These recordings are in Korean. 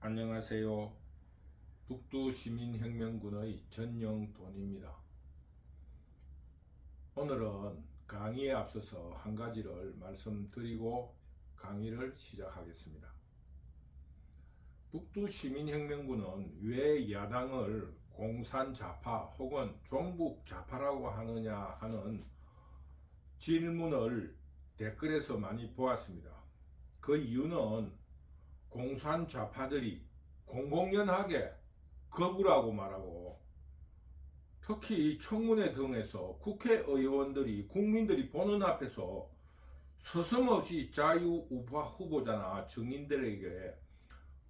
안녕하세요. 북두시민혁명군의 전영돈입니다. 오늘은 강의에 앞서서 한 가지를 말씀드리고 강의를 시작하겠습니다. 북두시민혁명군은 왜 야당을 공산좌파 혹은 종북좌파라고 하느냐 하는 질문을 댓글에서 많이 보았습니다. 그 이유는 공산좌파들이 공공연하게 거부라고 말하고, 특히 청문회 등에서 국회의원들이 국민들이 보는 앞에서 서슴없이 자유우파 후보자나 증인들에게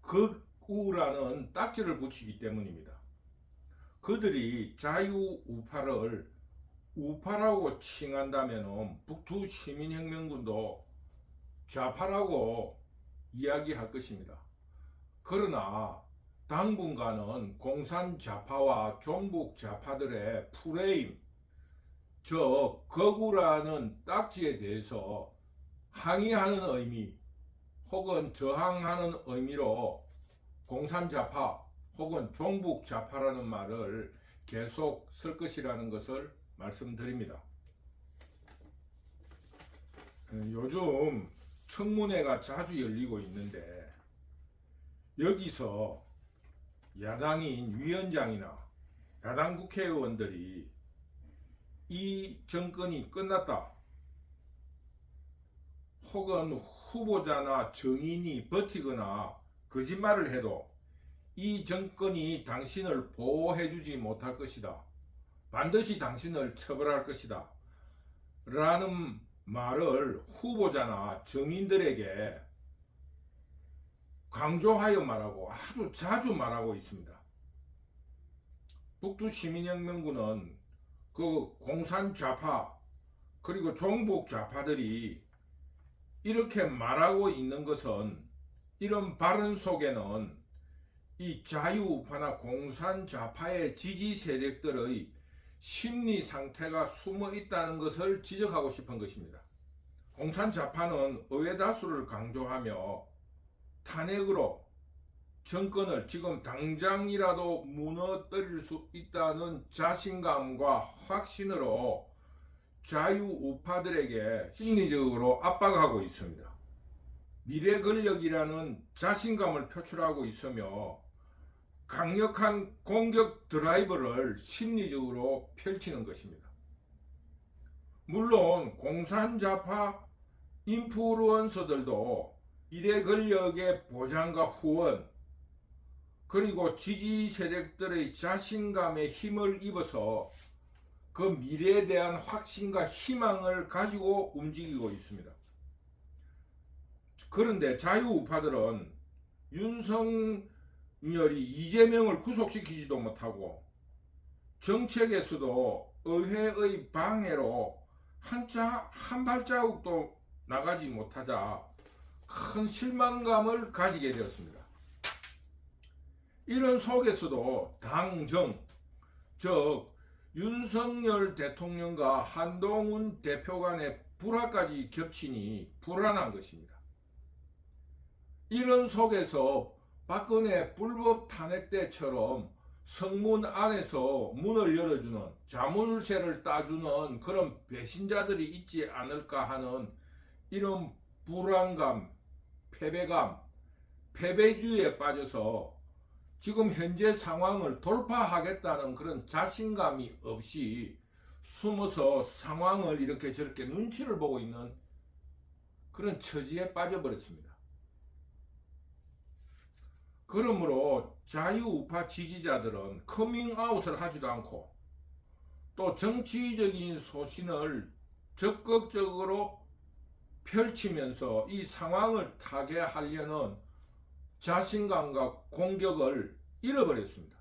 극우라는 딱지를 붙이기 때문입니다. 그들이 자유우파를 우파라고 칭한다면 북두시민혁명군도 좌파라고 이야기할 것입니다. 그러나 당분간은 공산좌파와 종북좌파들의 프레임, 저 거구라는 딱지에 대해서 항의하는 의미 혹은 저항하는 의미로 공산좌파 혹은 종북좌파라는 말을 계속 쓸 것이라는 것을 말씀드립니다. 요즘 청문회가 자주 열리고 있는데, 여기서 야당인 위원장이나 야당 국회의원들이 이 정권이 끝났다, 혹은 후보자나 증인이 버티거나 거짓말을 해도 이 정권이 당신을 보호해주지 못할 것이다, 반드시 당신을 처벌할 것이다 라는 말을 후보자나 증인들에게 강조하여 말하고 아주 자주 말하고 있습니다. 북두시민혁명군은 그 공산좌파 그리고 종북좌파들이 이렇게 말하고 있는 것은, 이런 발언 속에는 이 자유우파나 공산좌파의 지지 세력들의 심리 상태가 숨어 있다는 것을 지적하고 싶은 것입니다. 공산좌파는 의회 다수를 강조하며 탄핵으로 정권을 지금 당장이라도 무너뜨릴 수 있다는 자신감과 확신으로 자유우파들에게 심리적으로 압박하고 있습니다. 미래 권력이라는 자신감을 표출하고 있으며 강력한 공격 드라이브를 심리적으로 펼치는 것입니다. 물론 공산좌파 인플루언서들도 미래 권력의 보장과 후원, 그리고 지지 세력들의 자신감에 힘을 입어서 그 미래에 대한 확신과 희망을 가지고 움직이고 있습니다. 그런데 자유우파들은 윤석열이 이재명을 구속시키지도 못하고 정책에서도 의회의 방해로 한 발자국도 나가지 못하자 큰 실망감을 가지게 되었습니다. 이런 속에서도 당정, 즉 윤석열 대통령과 한동훈 대표 간의 불화까지 겹치니 불안한 것입니다. 이런 속에서 박근혜 불법 탄핵 때처럼 성문 안에서 문을 열어주는, 자물쇠를 따주는 그런 배신자들이 있지 않을까 하는 이런 불안감, 패배감, 패배주의에 빠져서 지금 현재 상황을 돌파하겠다는 그런 자신감이 없이 숨어서 상황을 이렇게 저렇게 눈치를 보고 있는 그런 처지에 빠져버렸습니다. 그러므로 자유우파 지지자들은 커밍아웃을 하지도 않고 또 정치적인 소신을 적극적으로 펼치면서 이 상황을 타개하려는 자신감과 공격을 잃어버렸습니다.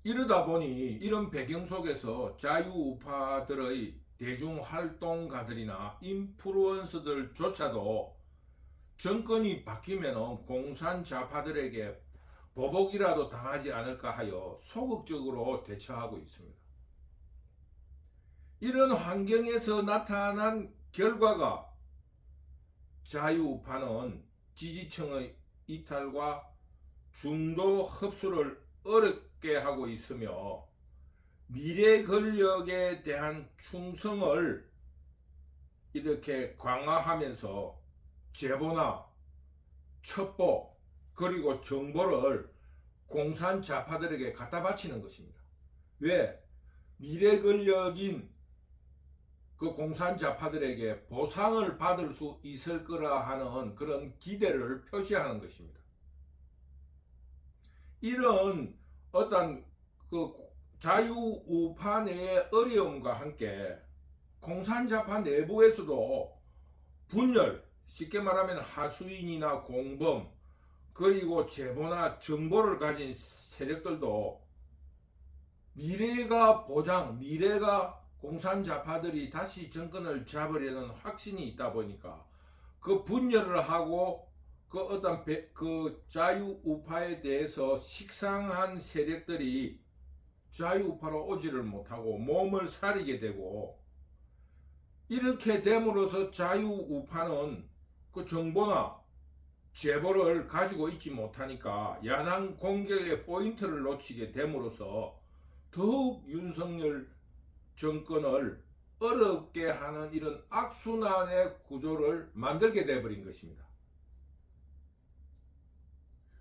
이러다 보니 이런 배경 속에서 자유우파들의 대중활동가들이나 인플루언서들조차도 정권이 바뀌면 공산좌파들에게 보복이라도 당하지 않을까 하여 소극적으로 대처하고 있습니다. 이런 환경에서 나타난 결과가 자유우파는 지지층의 이탈과 중도 흡수를 어렵게 하고 있으며 미래 권력에 대한 충성을 이렇게 강화하면서 제보나 첩보 그리고 정보를 공산 좌파들에게 갖다 바치는 것입니다. 왜? 미래 권력인 그 공산 좌파들에게 보상을 받을 수 있을 거라 하는 그런 기대를 표시하는 것입니다. 이런 어떤 그 자유우파 내의 어려움과 함께 공산 좌파 내부에서도 분열, 쉽게 말하면 하수인이나 공범, 그리고 제보나 정보를 가진 세력들도 미래가 보장, 미래가 공산 좌파들이 다시 정권을 잡으려는 확신이 있다 보니까 그 분열을 하고 그 어떤 그 자유우파에 대해서 식상한 세력들이 자유우파로 오지를 못하고 몸을 사리게 되고, 이렇게 됨으로써 자유우파는 그 정보나 제보를 가지고 있지 못하니까 야당 공격의 포인트를 놓치게 됨으로써 더욱 윤석열 정권을 어렵게 하는 이런 악순환의 구조를 만들게 되어버린 것입니다.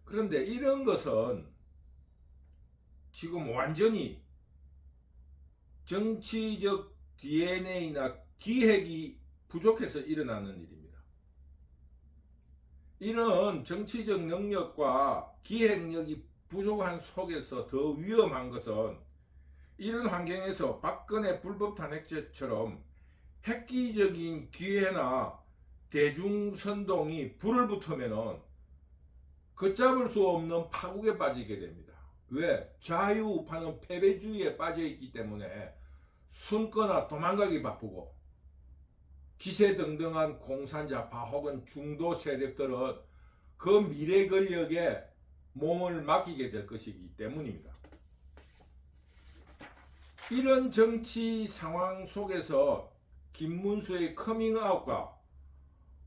그런데 이런 것은 지금 완전히 정치적 DNA나 기획이 부족해서 일어나는 일입니다. 이런 정치적 능력과 기획력이 부족한 속에서 더 위험한 것은 이런 환경에서 박근혜 불법 탄핵죄처럼 획기적인 기회나 대중선동이 불을 붙으면은 걷잡을 수 없는 파국에 빠지게 됩니다. 왜? 자유우파는 패배주의에 빠져있기 때문에 숨거나 도망가기 바쁘고, 기세등등한 공산좌파 혹은 중도 세력들은 그 미래 권력에 몸을 맡기게 될 것이기 때문입니다. 이런 정치 상황 속에서 김문수의 커밍아웃과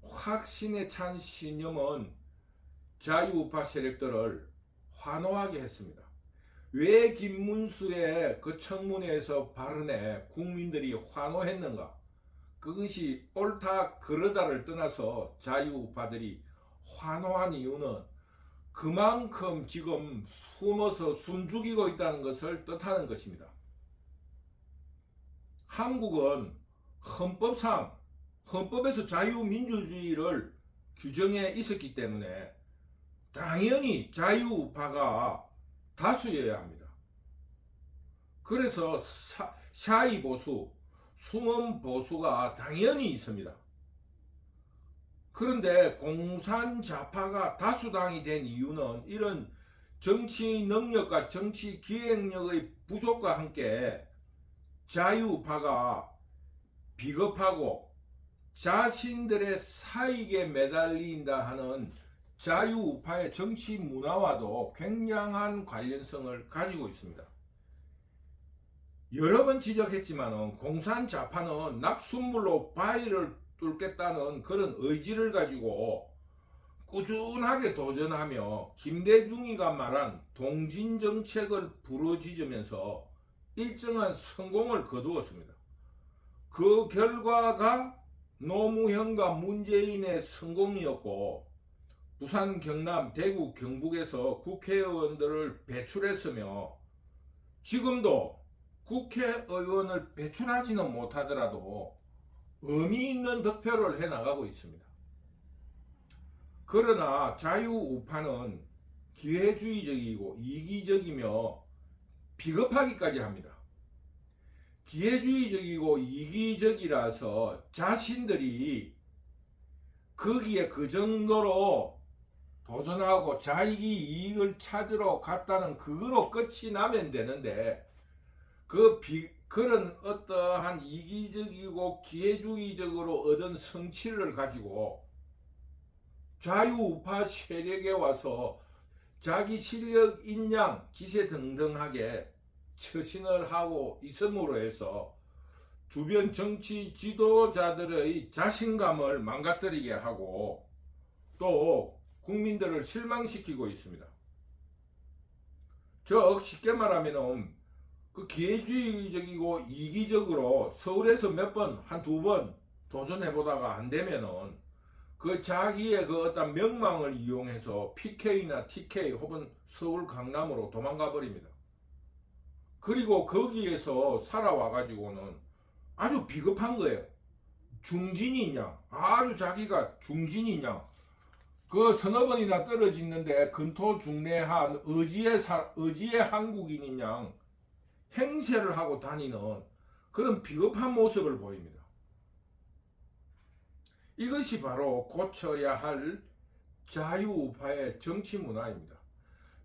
확신에 찬 신념은 자유우파 세력들을 환호하게 했습니다. 왜 김문수의 그 청문회에서 발언에 국민들이 환호했는가? 그것이 옳다 그르다를 떠나서 자유우파들이 환호한 이유는 그만큼 지금 숨어서 숨죽이고 있다는 것을 뜻하는 것입니다. 한국은 헌법상, 헌법에서 자유민주주의를 규정해 있었기 때문에 당연히 자유우파가 다수여야 합니다. 그래서 샤이 보수, 숨은 보수가 당연히 있습니다. 그런데 공산 좌파가 다수당이 된 이유는 이런 정치 능력과 정치 기획력의 부족과 함께 자유우파가 비겁하고 자신들의 사익에 매달린다 하는 자유우파의 정치 문화와도 굉장한 관련성을 가지고 있습니다. 여러 번 지적했지만 공산 좌파는 납순물로 바위를 뚫겠다는 그런 의지를 가지고 꾸준하게 도전하며 김대중이가 말한 동진정책을 부르짖으면서 일정한 성공을 거두었습니다. 그 결과가 노무현과 문재인의 성공이었고, 부산, 경남, 대구, 경북에서 국회의원들을 배출했으며 지금도 국회의원을 배출하지는 못하더라도 의미 있는 득표를 해나가고 있습니다. 그러나 자유우파는 기회주의적이고 이기적이며 비겁하기까지 합니다. 기회주의적이고 이기적이라서 자신들이 거기에 그 정도로 도전하고 자기 이익을 찾으러 갔다는 그거로 끝이 나면 되는데, 그런 어떠한 이기적이고 기회주의적으로 얻은 성취를 가지고 자유우파 세력에 와서 자기 실력 인양 기세등등하게 처신을 하고 있음으로 해서 주변 정치 지도자들의 자신감을 망가뜨리게 하고, 또 국민들을 실망시키고 있습니다. 즉 쉽게 말하면 그 기회주의적이고 이기적으로 서울에서 몇 번, 한두 번 도전해보다가 안 되면은 그 자기의 그 어떤 명망을 이용해서 PK나 TK 혹은 서울 강남으로 도망가 버립니다. 그리고 거기에서 살아와가지고는 아주 비겁한 거예요. 중진이냐, 아주 자기가 중진이냐, 그 서너 번이나 떨어지는데 근토중래한 의지의 한국인이냐 행세를 하고 다니는 그런 비겁한 모습을 보입니다. 이것이 바로 고쳐야 할 자유우파의 정치 문화입니다.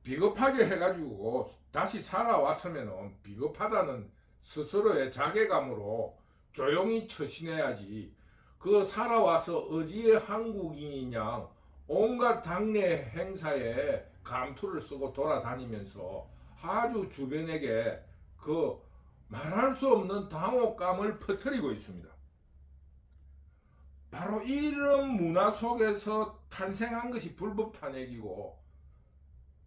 비겁하게 해가지고 다시 살아왔으면 비겁하다는 스스로의 자괴감으로 조용히 처신해야지, 그 살아와서 의지의 한국인이냐 온갖 당내 행사에 감투를 쓰고 돌아다니면서 아주 주변에게 그 말할 수 없는 당혹감을 퍼뜨리고 있습니다. 바로 이런 문화 속에서 탄생한 것이 불법 탄핵이고,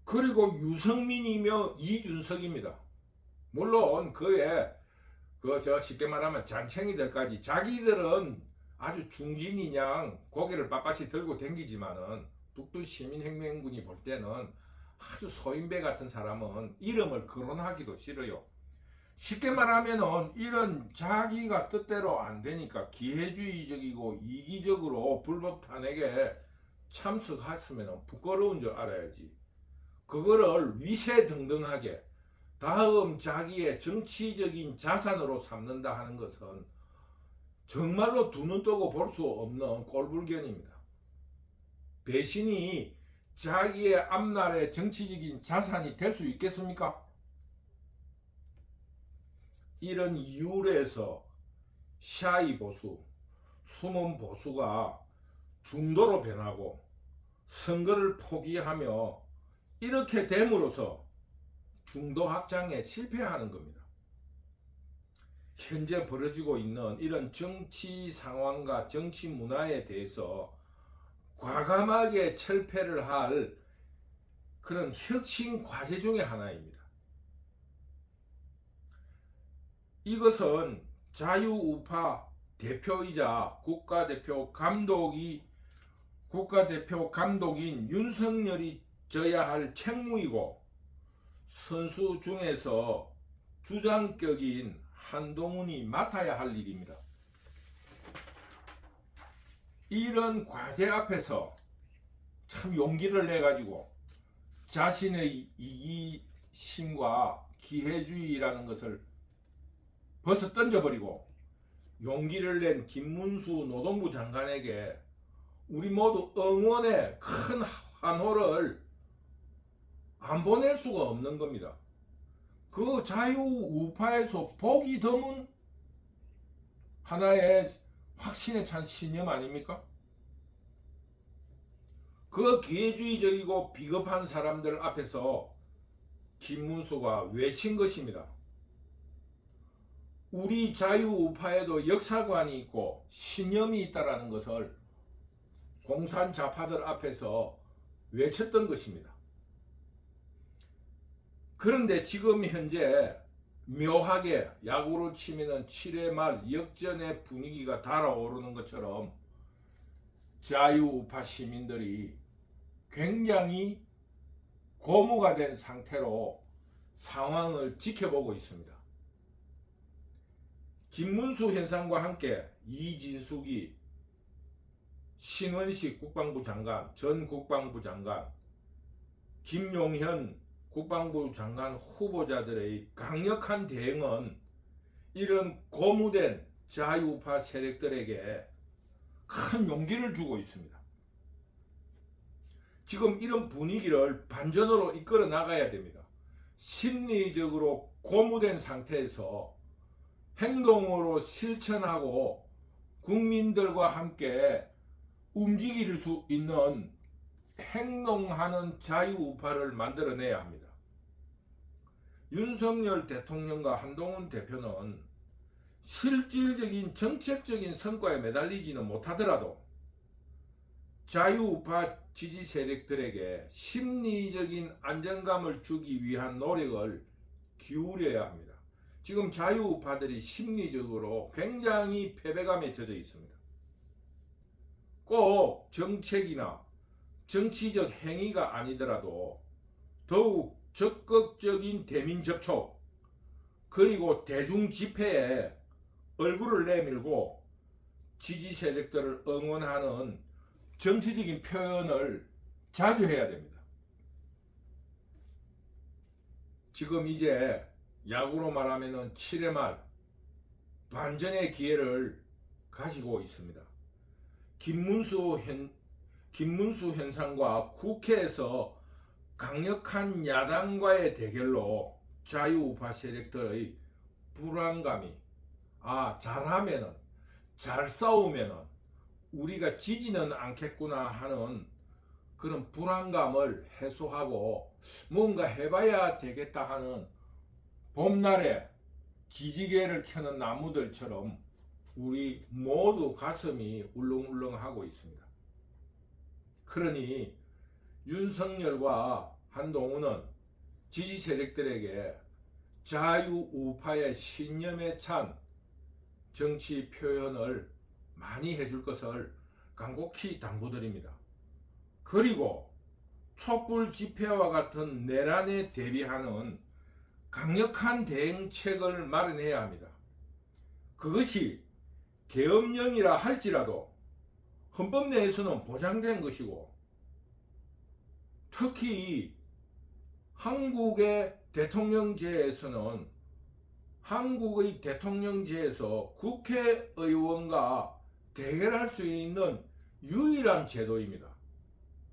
그리고 유승민이며 이준석입니다. 물론 그에 쉽게 말하면 잔챙이들까지 자기들은 아주 중진이냥 고개를 빳빳이 들고 댕기지만은 북두 시민혁명군이 볼 때는 아주 소인배 같은 사람은 이름을 거론하기도 싫어요. 쉽게 말하면은 이런 자기가 뜻대로 안 되니까 기회주의적이고 이기적으로 불법 탄핵에 참석했으면 부끄러운 줄 알아야지, 그거를 위세등등하게 다음 자기의 정치적인 자산으로 삼는다 하는 것은 정말로 두 눈 뜨고 볼 수 없는 꼴불견입니다. 배신이 자기의 앞날의 정치적인 자산이 될 수 있겠습니까? 이런 이유로 해서 샤이 보수, 숨은 보수가 중도로 변하고 선거를 포기하며 이렇게 됨으로써 중도 확장에 실패하는 겁니다. 현재 벌어지고 있는 이런 정치 상황과 정치 문화에 대해서 과감하게 철폐를 할 그런 혁신 과제 중의 하나입니다. 이것은 자유우파 대표이자 국가대표 감독인 윤석열이 져야 할 책무이고, 선수 중에서 주장격인 한동훈이 맡아야 할 일입니다. 이런 과제 앞에서 참 용기를 내가지고 자신의 이기심과 기회주의라는 것을 벌써 던져버리고 용기를 낸 김문수 노동부 장관에게 우리 모두 응원의 큰 환호를 안 보낼 수가 없는 겁니다. 그 자유우파에서 복이 드문 하나의 확신에 찬 신념 아닙니까? 그 기회주의적이고 비겁한 사람들 앞에서 김문수가 외친 것입니다. 우리 자유우파에도 역사관이 있고 신념이 있다라는 것을 공산좌파들 앞에서 외쳤던 것입니다. 그런데 지금 현재 묘하게 야구로 치면은 7회 말 역전의 분위기가 달아오르는 것처럼 자유우파 시민들이 굉장히 고무가 된 상태로 상황을 지켜보고 있습니다. 김문수 현상과 함께 이진숙이 신원식 국방부 장관, 전 국방부 장관, 김용현 국방부 장관 후보자들의 강력한 대응은 이런 고무된 자유우파 세력들에게 큰 용기를 주고 있습니다. 지금 이런 분위기를 반전으로 이끌어 나가야 됩니다. 심리적으로 고무된 상태에서 행동으로 실천하고 국민들과 함께 움직일 수 있는 행동하는 자유우파를 만들어내야 합니다. 윤석열 대통령과 한동훈 대표는 실질적인 정책적인 성과에 매달리지는 못하더라도 자유우파 지지 세력들에게 심리적인 안정감을 주기 위한 노력을 기울여야 합니다. 지금 자유우파들이 심리적으로 굉장히 패배감에 젖어 있습니다. 꼭 정책이나 정치적 행위가 아니더라도 더욱 적극적인 대민 접촉, 그리고 대중 집회에 얼굴을 내밀고 지지 세력들을 응원하는 정치적인 표현을 자주 해야 됩니다. 지금 이제 야구로 말하면 7회 말 반전의 기회를 가지고 있습니다. 김문수 현상과 국회에서 강력한 야당과의 대결로 자유우파 세력들의 불안감이, 잘하면은, 잘 싸우면은 우리가 지지는 않겠구나 하는 그런 불안감을 해소하고 뭔가 해봐야 되겠다 하는 봄날에 기지개를 켜는 나무들처럼 우리 모두 가슴이 울렁울렁하고 있습니다. 그러니 윤석열과 한동훈은 지지 세력들에게 자유우파의 신념에 찬 정치 표현을 많이 해줄 것을 간곡히 당부드립니다. 그리고 촛불 집회와 같은 내란에 대비하는 강력한 대응책을 마련해야 합니다. 그것이 계엄령이라 할지라도 헌법 내에서는 보장된 것이고, 특히 한국의 대통령제에서는 한국의 대통령제에서 국회의원과 대결할 수 있는 유일한 제도입니다.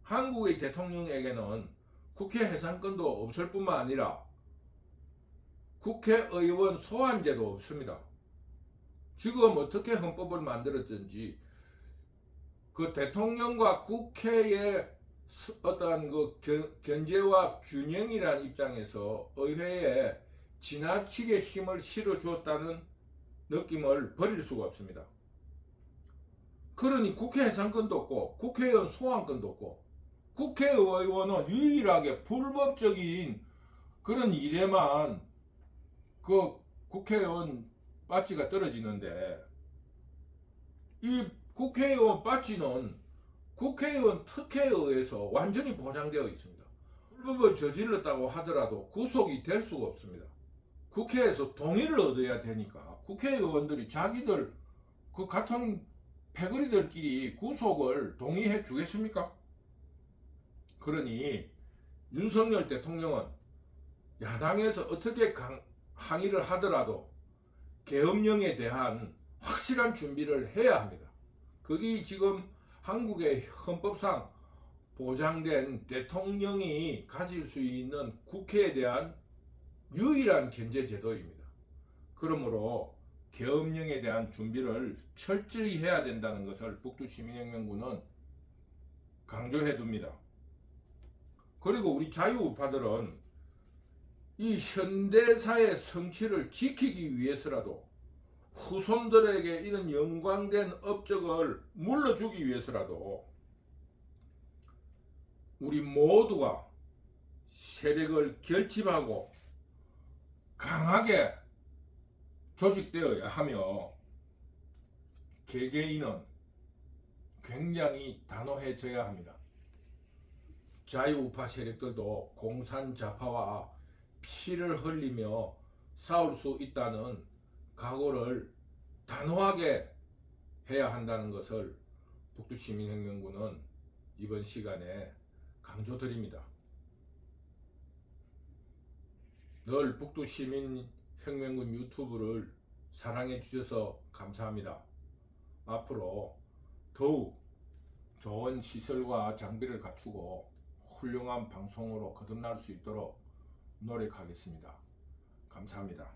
한국의 대통령에게는 국회 해산권도 없을 뿐만 아니라 국회의원 소환제도 없습니다. 지금 어떻게 헌법을 만들었든지 그 대통령과 국회의 어떤 그 견제와 균형이라는 입장에서 의회에 지나치게 힘을 실어 주었다는 느낌을 버릴 수가 없습니다. 그러니 국회 해산권도 없고 국회의원 소환권도 없고, 국회의원은 유일하게 불법적인 그런 일에만 그 국회의원 배지가 떨어지는데, 이 국회의원 배지는 국회의원 특혜에 의해서 완전히 보장되어 있습니다. 불법을 저질렀다고 하더라도 구속이 될 수가 없습니다. 국회에서 동의를 얻어야 되니까 국회의원들이 자기들 그 같은 패거리들끼리 구속을 동의해 주겠습니까? 그러니 윤석열 대통령은 야당에서 어떻게 항의를 하더라도 계엄령에 대한 확실한 준비를 해야 합니다. 그게 지금 한국의 헌법상 보장된 대통령이 가질 수 있는 국회에 대한 유일한 견제 제도입니다. 그러므로 계엄령에 대한 준비를 철저히 해야 된다는 것을 북두시민혁명군은 강조해 둡니다. 그리고 우리 자유우파들은 이 현대사의 성취를 지키기 위해서라도, 후손들에게 이런 영광된 업적을 물려주기 위해서라도 우리 모두가 세력을 결집하고 강하게 조직되어야 하며, 개개인은 굉장히 단호해져야 합니다. 자유우파 세력들도 공산자파와 피를 흘리며 싸울 수 있다는 각오를 단호하게 해야 한다는 것을 북두시민혁명군은 이번 시간에 강조드립니다. 늘 북두시민혁명군 유튜브를 사랑해 주셔서 감사합니다. 앞으로 더욱 좋은 시설과 장비를 갖추고 훌륭한 방송으로 거듭날 수 있도록 노력하겠습니다. 감사합니다.